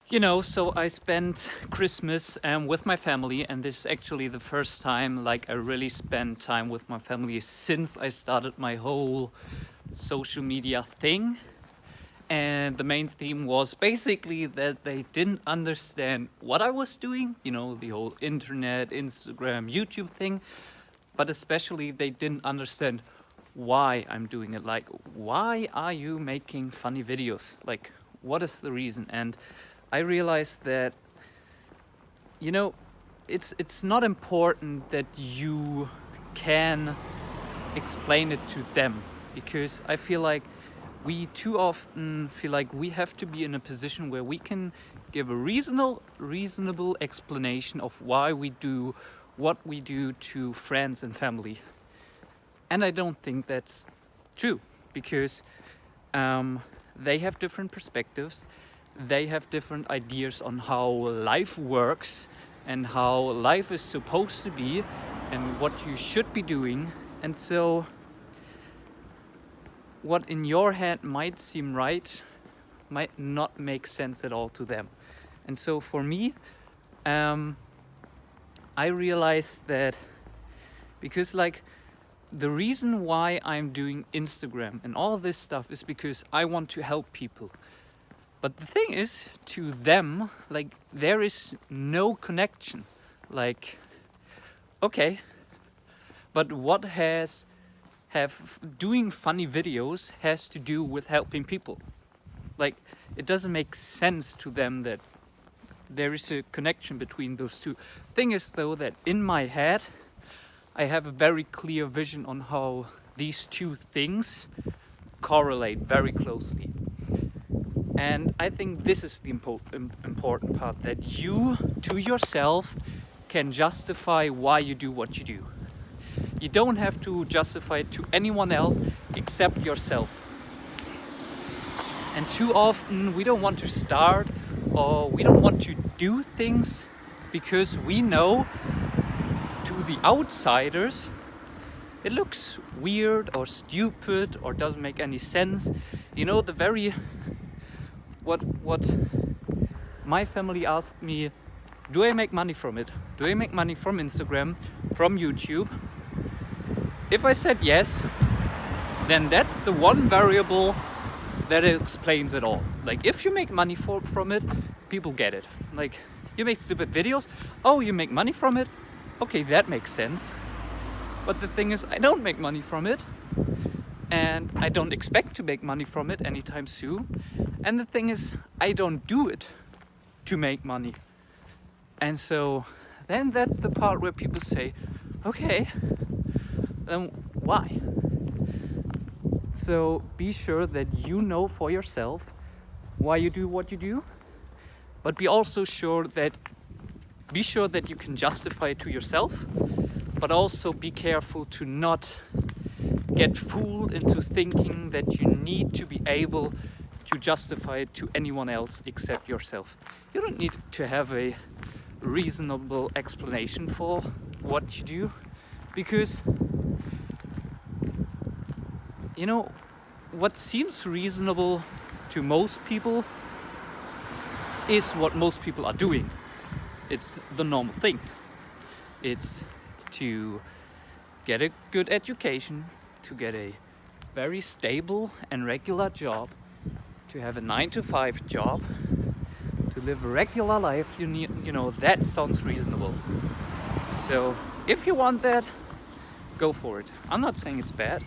So I spent Christmas with my family, and this is actually the first time like I really spent time with my family since I started my whole social media thing. And the main theme was basically that they didn't understand what I was doing, the whole internet, Instagram, YouTube thing, but especially they didn't understand why I'm doing it. Like, why are you making funny videos? Like, what is the reason? And I realized that, it's not important that you can explain it to them, because I feel like we too often feel like we have to be in a position where we can give a reasonable explanation of why we do what we do to friends and family. And I don't think that's true, because they have different perspectives. They have different ideas on how life works and how life is supposed to be and what you should be doing. And so what in your head might seem right might not make sense at all to them. And so for me, I realized that because the reason why I'm doing Instagram and all this stuff is because I want to help people. But the thing is, to them, there is no connection. Okay, but what have doing funny videos has to do with helping people? It doesn't make sense to them that there is a connection between those two. Thing is, though, that in my head, I have a very clear vision on how these two things correlate very closely. And I think this is the important part, that you, to yourself, can justify why you do what you do. You don't have to justify it to anyone else except yourself. And too often we don't want to start, or we don't want to do things because we know to the outsiders it looks weird or stupid or doesn't make any sense. What my family asked me, do I make money from it? Do I make money from Instagram, from YouTube? If I said yes, then that's the one variable that explains it all. If you make money from it, people get it. You make stupid videos, oh, you make money from it? Okay, that makes sense. But the thing is, I don't make money from it, and I don't expect to make money from it anytime soon. And the thing is, I don't do it to make money. And so then that's the part where people say, okay, then why? So be sure that you know for yourself why you do what you do, but be sure that you can justify it to yourself, but also be careful to not get fooled into thinking that you need to be able to justify it to anyone else except yourself. You don't need to have a reasonable explanation for what you do, because what seems reasonable to most people is what most people are doing. It's the normal thing. It's to get a good education, to get a very stable and regular job, to have a 9-to-5 job, to live a regular life. That sounds reasonable. So if you want that, go for it. I'm not saying it's bad,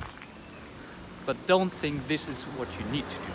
but don't think this is what you need to do.